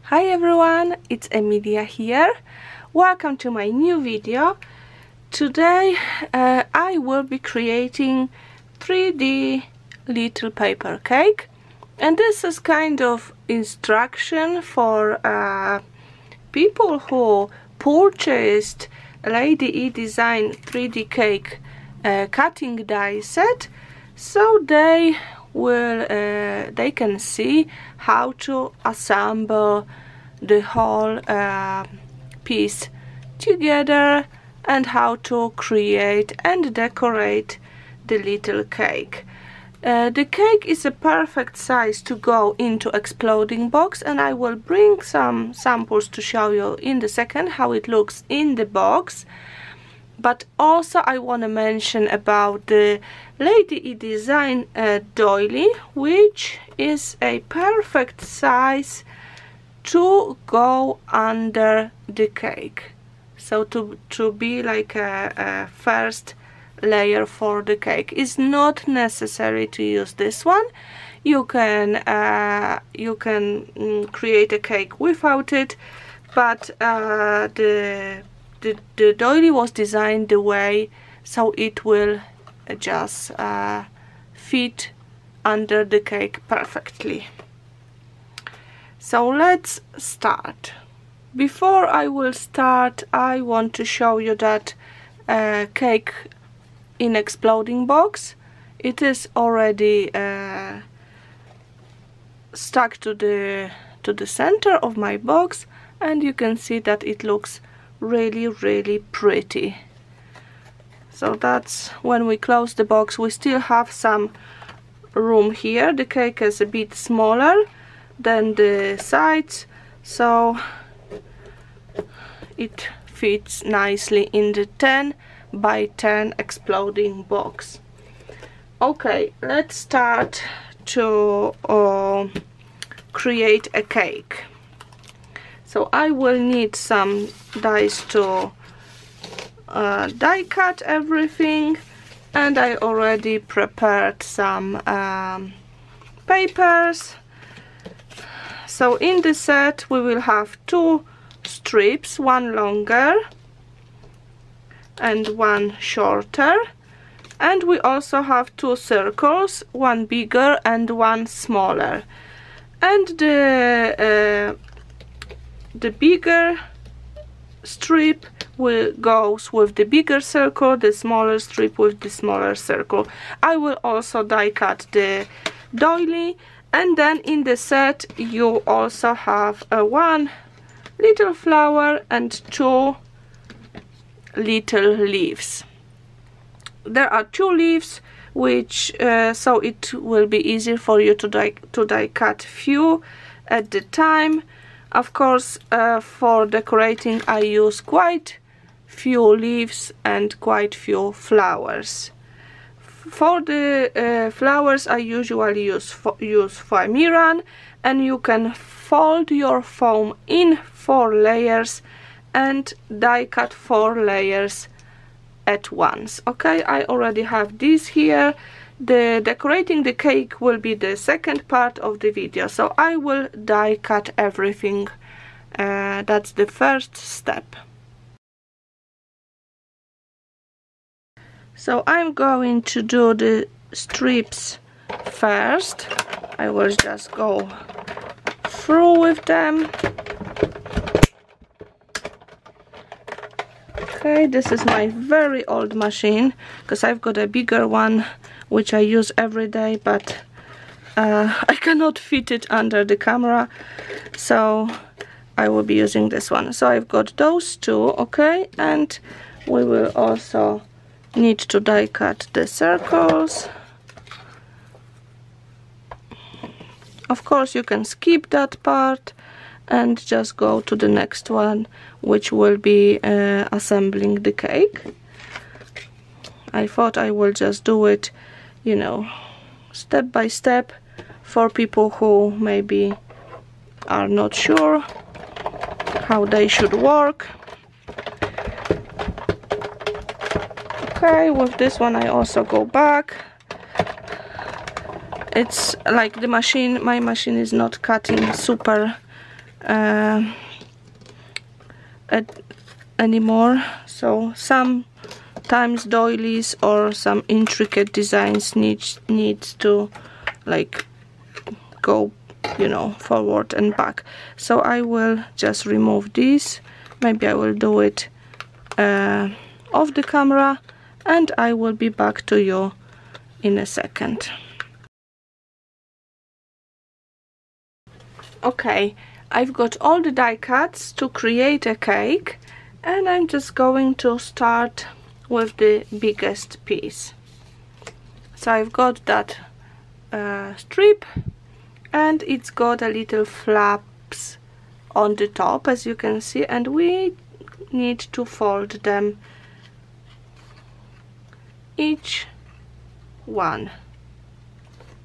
Hi everyone, it's Emilia here. Welcome to my new video. Today I will be creating 3D little paper cake, and this is kind of instruction for people who purchased Lady E Design 3D cake cutting die set, so they can see how to assemble the whole piece together and how to create and decorate the little cake. The cake is a perfect size to go into exploding box, and I will bring some samples to show you in the second how it looks in the box. But also I want to mention about the Lady E Design Doily, which is a perfect size to go under the cake, so to be like a first layer for the cake. It's not necessary to use this one. You can create a cake without it, but the doily was designed the way so it will just fit under the cake perfectly. So let's start. Before I will start, I want to show you that cake in exploding box. It is already stuck to the center of my box, and you can see that it looks really pretty. So that's when we close the box. We still have some room here. The cake is a bit smaller than the sides, so it fits nicely in the 10 by 10 exploding box. Okay, let's start to create a cake. So I will need some dies to die cut everything, and I already prepared some papers. So in the set we will have two strips, one longer and one shorter, and we also have two circles, one bigger and one smaller, and the bigger strip goes with the bigger circle, the smaller strip with the smaller circle. I will also die cut the doily, and then in the set you also have one little flower and two little leaves. There are two leaves, which so it will be easier for you to die cut few at the time. Of course, for decorating I use quite few leaves and quite few flowers. For the flowers I usually use foam Iran, and you can fold your foam in 4 layers and die cut 4 layers at once. Okay, I already have this here. The decorating the cake will be the second part of the video, so I will die cut everything. That's the first step. So I'm going to do the strips first. I will just go through with them. Okay, this is my very old machine, because I've got a bigger one which I use every day, but I cannot fit it under the camera, so I will be using this one. So I've got those two, okay, and we will also need to die cut the circles. Of course you can skip that part and just go to the next one, which will be assembling the cake. I thought I will just do it, you know, step by step for people who maybe are not sure how they should work. Okay, with this one I also go back. It's like the machine, my machine is not cutting super anymore. So sometimes doilies or some intricate designs needs to like go, you know, forward and back. So I will just remove this. Maybe I will do it off the camera, and I will be back to you in a second. Okay, I've got all the die cuts to create a cake, and I'm just going to start with the biggest piece. So I've got that strip, and it's got a little flaps on the top, as you can see, and we need to fold them, each one,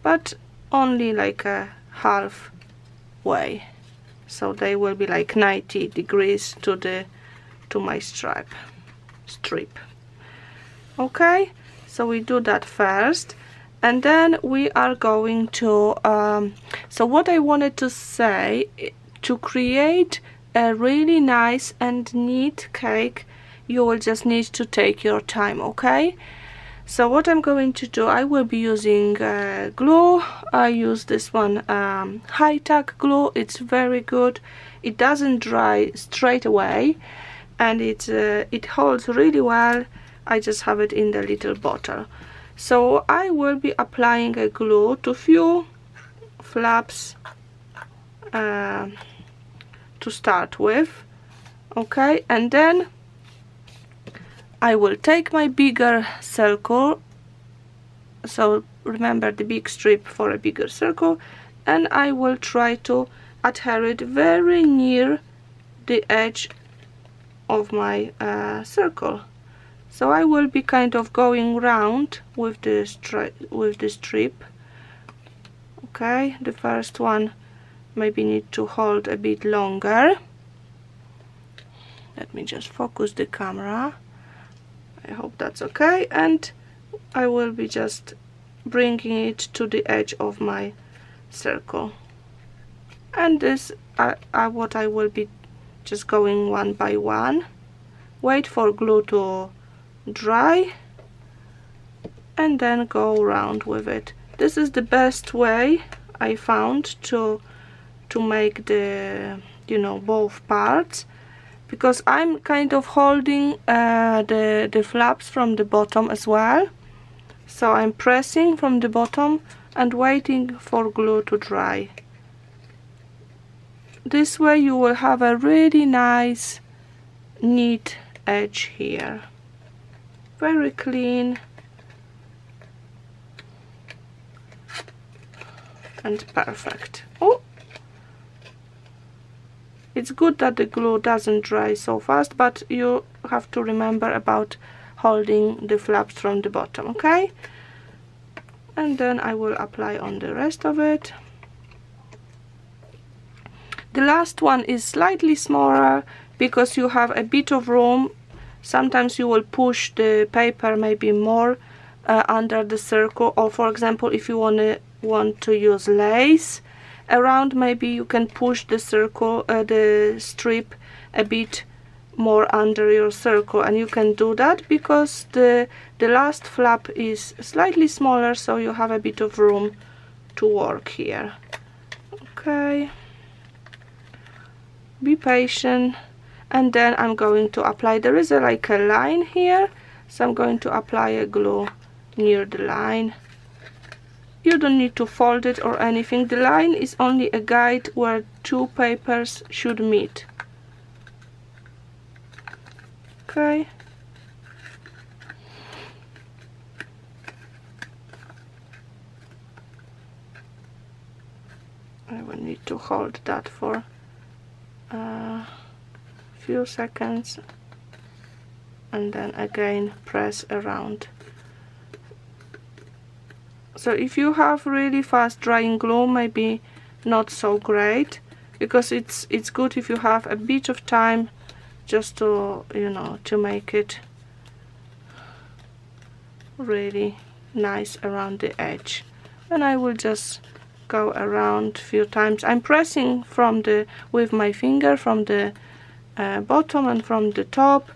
but only like a half way, so they will be like 90 degrees to my strip. Okay, so we do that first, and then we are going to so what I wanted to say, to create a really nice and neat cake, you will just need to take your time. Okay, so what I'm going to do, I will be using glue. I use this one, high-tack glue. It's very good. It doesn't dry straight away, and it holds really well. I just have it in the little bottle. So I will be applying a glue to few flaps to start with. Okay, and then I will take my bigger circle, so remember the big strip for a bigger circle, and I will try to adhere it very near the edge of my circle. So I will be kind of going round with the strip. Okay, the first one maybe need to hold a bit longer. Let me just focus the camera. I hope that's okay, and I will be just bringing it to the edge of my circle. And this what I will be just going one by one. Wait for glue to dry, and then go around with it. This is the best way I found to make the, you know, both parts, because I'm kind of holding the flaps from the bottom as well. So I'm pressing from the bottom and waiting for glue to dry. This way you will have a really nice, neat edge here. Very clean and perfect. Oh! It's good that the glue doesn't dry so fast, but you have to remember about holding the flaps from the bottom, okay? And then I will apply on the rest of it. The last one is slightly smaller because you have a bit of room. Sometimes you will push the paper maybe more under the circle, or for example if you want to use lace around, maybe you can push the circle, the strip a bit more under your circle, and you can do that because the last flap is slightly smaller, so you have a bit of room to work here. Okay, be patient. And then I'm going to apply, there is like a line here, so I'm going to apply a glue near the line. You don't need to fold it or anything. The line is only a guide where two papers should meet. Okay. I will need to hold that for a few seconds, and then again press around. So if you have really fast drying glue, maybe not so great, because it's good if you have a bit of time just to, you know, to make it really nice around the edge. And I will just go around a few times. I'm pressing from with my finger from the bottom and from the top,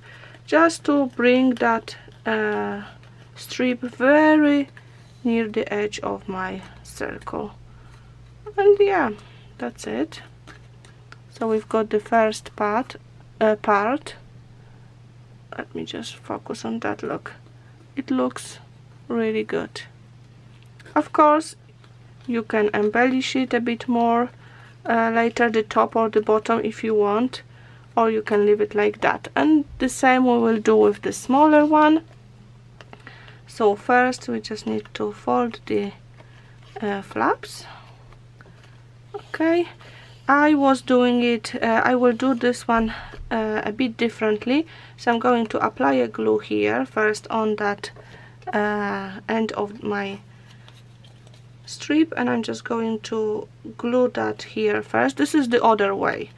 just to bring that strip very near the edge of my circle. And yeah, that's it. So we've got the first part. Let me just focus on that. Look, it looks really good. Of course, you can embellish it a bit more later, the top or the bottom if you want, or you can leave it like that. And the same we will do with the smaller one. So first we just need to fold the flaps. Okay, I was doing it, I will do this one a bit differently. So I'm going to apply a glue here first on that end of my strip, and I'm just going to glue that here first. This is the other way.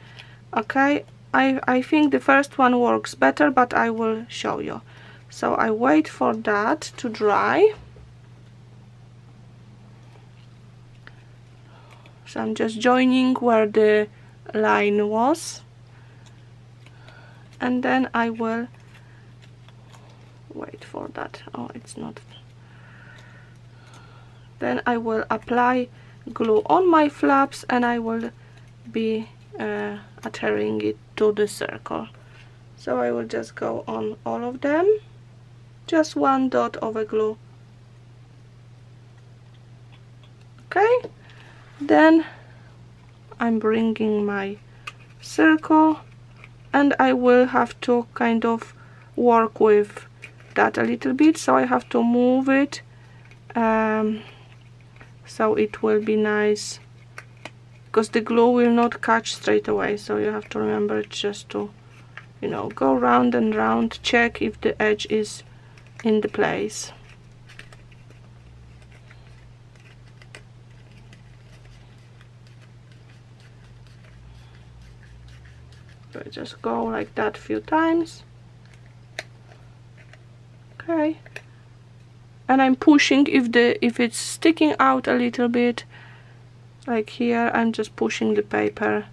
Okay, I think the first one works better, but I will show you. So I wait for that to dry. So I'm just joining where the line was, and then I will wait for that. Oh, it's not. Then I will apply glue on my flaps, and I will be adhering it to the circle. So I will just go on all of them, just one dot of a glue. Okay, then I'm bringing my circle, and I will have to kind of work with that a little bit, so I have to move it so it will be nice, because the glue will not catch straight away. So you have to remember just to, you know, go round and round, check if the edge is in the place. So just go like that a few times. Okay, and I'm pushing if it's sticking out a little bit, like here, I'm just pushing the paper,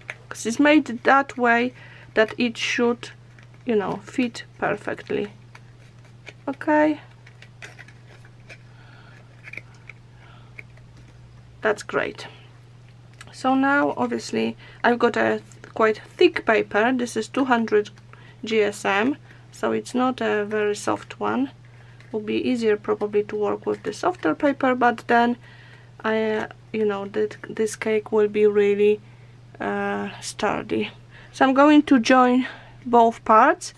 because it's made that way that it should, you know, fit perfectly. Okay, that's great. So now obviously I've got a quite thick paper. This is 200 GSM, so it's not a very soft one. It will be easier probably to work with the softer paper, but then you know, that this cake will be really sturdy. So I'm going to join both parts,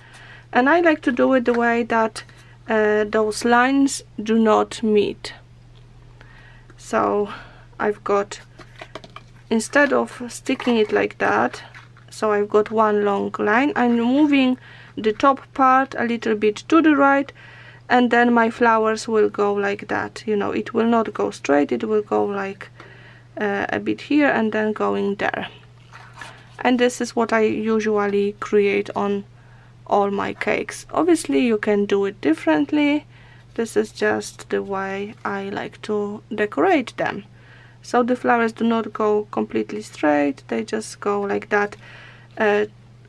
and I like to do it the way that those lines do not meet. So I've got, instead of sticking it like that, so I've got one long line, I'm moving the top part a little bit to the right, and then my flowers will go like that. You know, it will not go straight, it will go like a bit here and then going there. And this is what I usually create on all my cakes. Obviously you can do it differently. This is just the way I like to decorate them. So the flowers do not go completely straight, they just go like that,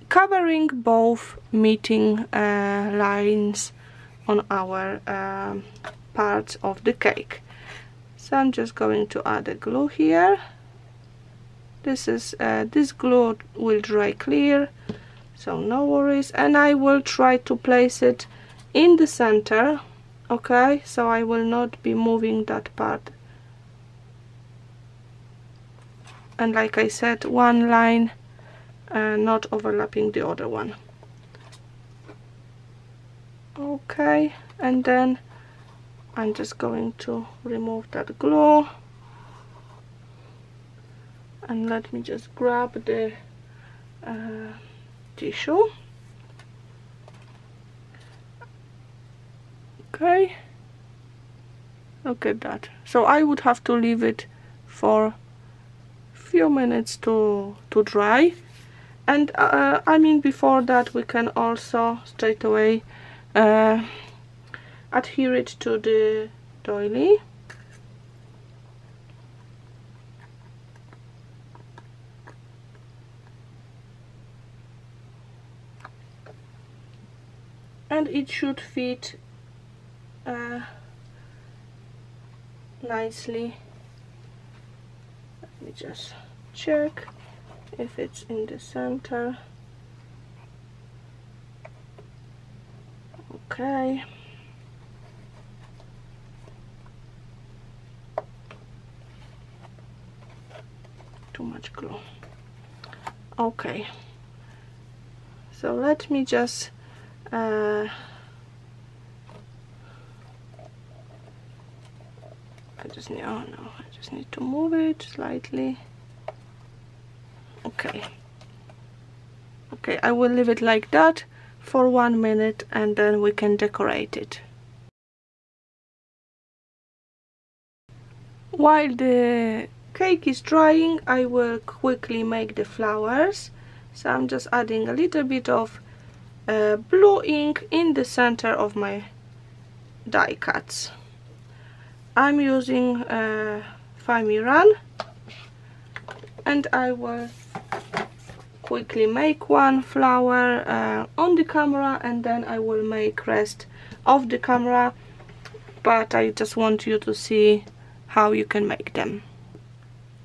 covering both meeting lines on our parts of the cake. So I'm just going to add a glue here. This is this glue will dry clear, so no worries, and I will try to place it in the center. Okay, so I will not be moving that part. And like I said, one line not overlapping the other one. Okay, and then I'm just going to remove that glue, and let me just grab the tissue. Okay, look at that. So I would have to leave it for few minutes to dry, and I mean before that we can also straight away adhere it to the doily. and it should fit nicely. Let me just check if it's in the center. Okay. Too much glue. Okay. So let me just I just need, oh no, I just need to move it slightly. Okay. Okay, I will leave it like that for 1 minute and then we can decorate it. While the cake is drying, I will quickly make the flowers. So I'm just adding a little bit of blue ink in the center of my die cuts. I'm using Sieradzan, and I will quickly make one flower on the camera, and then I will make rest off the camera, but I just want you to see how you can make them.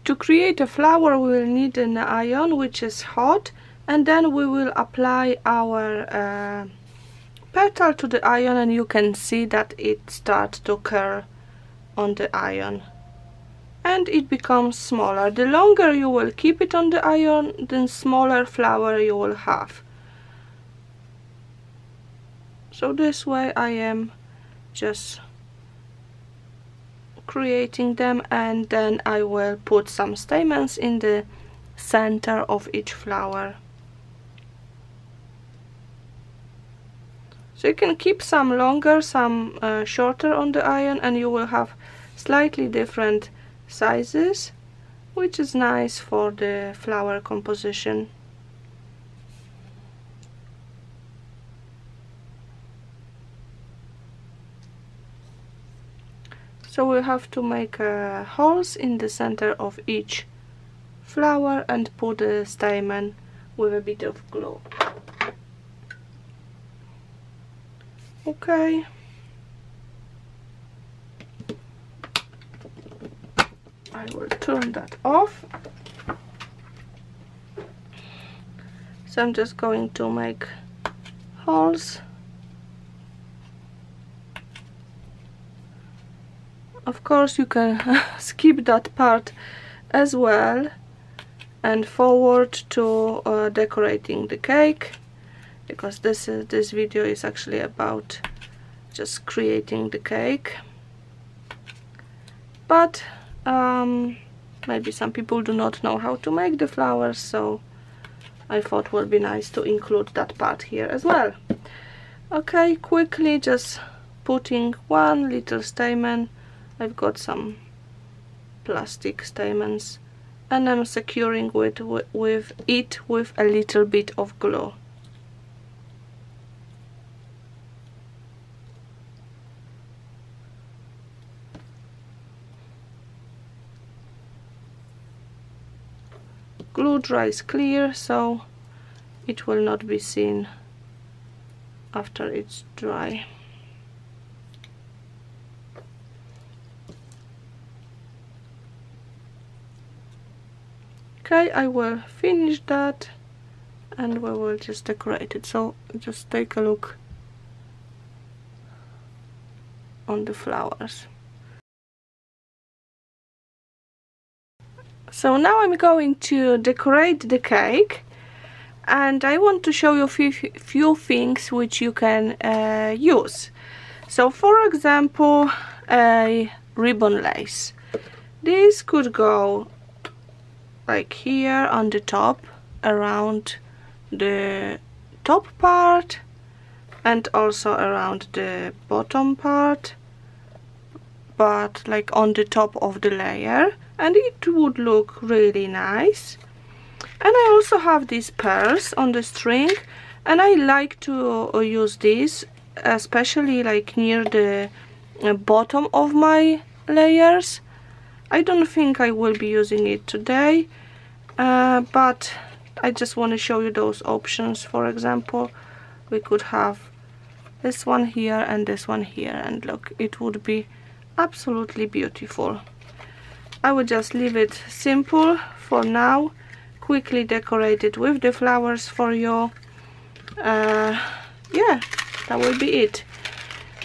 To create a flower we will need an iron which is hot, and then we will apply our petal to the iron, and you can see that it starts to curl on the iron and it becomes smaller. The longer you will keep it on the iron, the smaller flower you will have. So this way I am just creating them, and then I will put some stamens in the center of each flower. So you can keep some longer, some shorter on the iron, and you will have slightly different sizes, which is nice for the flower composition. So we have to make holes in the center of each flower and put the stamen with a bit of glue. Okay. I will turn that off. So I'm just going to make holes. Of course you can skip that part as well and forward to decorating the cake, because this video is actually about just creating the cake. But maybe some people do not know how to make the flowers, so I thought it would be nice to include that part here as well. Okay, quickly just putting one little stamen. I've got some plastic stamens, and I'm securing it with a little bit of glue. Glue dries clear, so it will not be seen after it's dry. Okay, I will finish that and we will just decorate it. So just take a look on the flowers. So now I'm going to decorate the cake, and I want to show you a few things which you can use. So for example, a ribbon lace. This could go like here on the top, around the top part, and also around the bottom part, but like on the top of the layer, and it would look really nice. And I also have these pearls on the string, and I like to use these especially like near the bottom of my layers. I don't think I will be using it today, but I just want to show you those options. For example, we could have this one here and this one here, and look, it would be absolutely beautiful. I would just leave it simple for now, quickly decorate it with the flowers for you. Yeah, that will be it.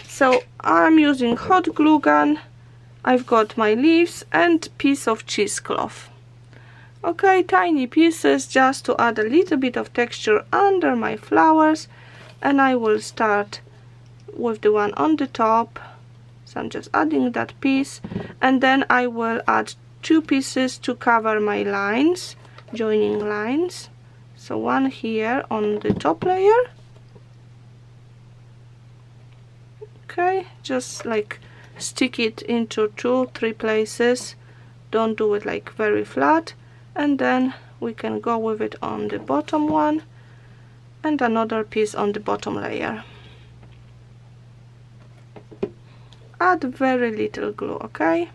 So I'm using hot glue gun, I've got my leaves and piece of cheesecloth. Okay, tiny pieces just to add a little bit of texture under my flowers, and I will start with the one on the top. So I'm just adding that piece, and then I will add 2 pieces to cover my lines, joining lines. So one here on the top layer. Okay, just like stick it into 2-3 places, don't do it like very flat, and then we can go with it on the bottom one and another piece on the bottom layer. Add very little glue, okay?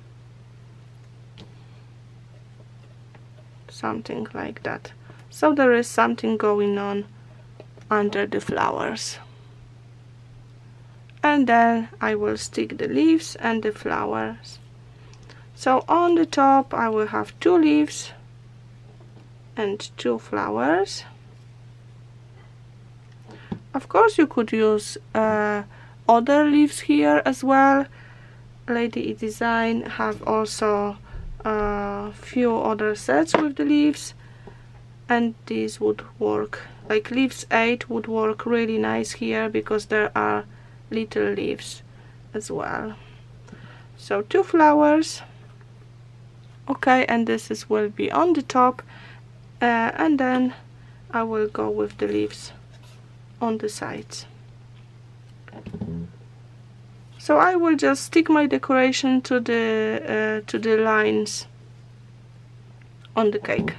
Something like that. So there is something going on under the flowers. And then I will stick the leaves and the flowers. So on the top I will have 2 leaves and 2 flowers. Of course you could use other leaves here as well. Lady Design have also a few other sets with the leaves, and these would work. Like leaves 8 would work really nice here because there are little leaves as well. So 2 flowers, okay, and this will be on the top, and then I will go with the leaves on the sides. So I will just stick my decoration to the lines on the cake.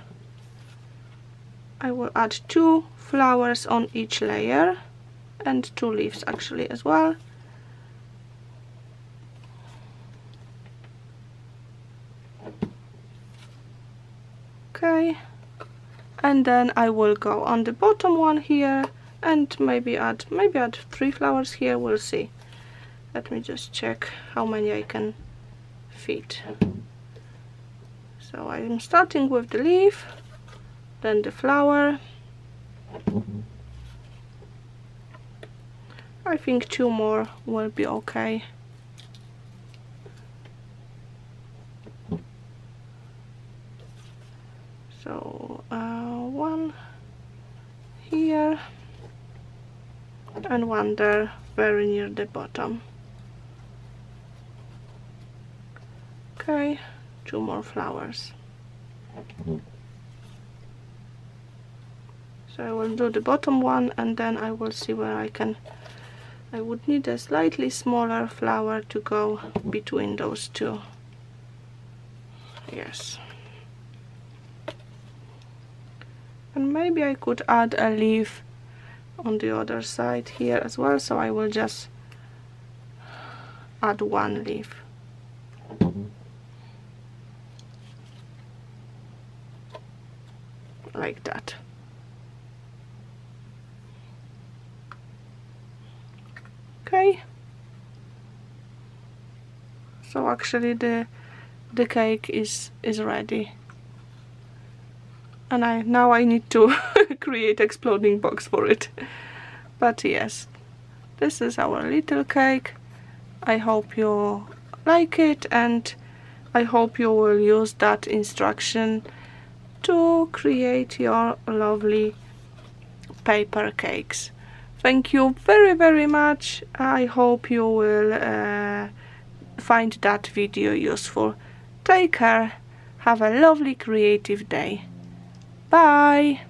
I will add 2 flowers on each layer and 2 leaves actually as well. Okay, and then I will go on the bottom one here and maybe add 3 flowers here, we'll see. Let me just check how many I can fit. So I'm starting with the leaf, then the flower. I think 2 more will be okay. So 1 here and 1 there, very near the bottom. Okay, 2 more flowers. So I will do the bottom one and then I will see where I would need a slightly smaller flower to go between those 2. Yes. And maybe I could add a leaf on the other side here as well, so I will just add 1 leaf. Like that. Okay. So actually the cake is ready. And now I need to create exploding box for it. But yes, this is our little cake. I hope you like it, and I hope you will use that instruction to create your lovely paper cakes. Thank you very, very much. I hope you will find that video useful. Take care. Have a lovely creative day. Bye!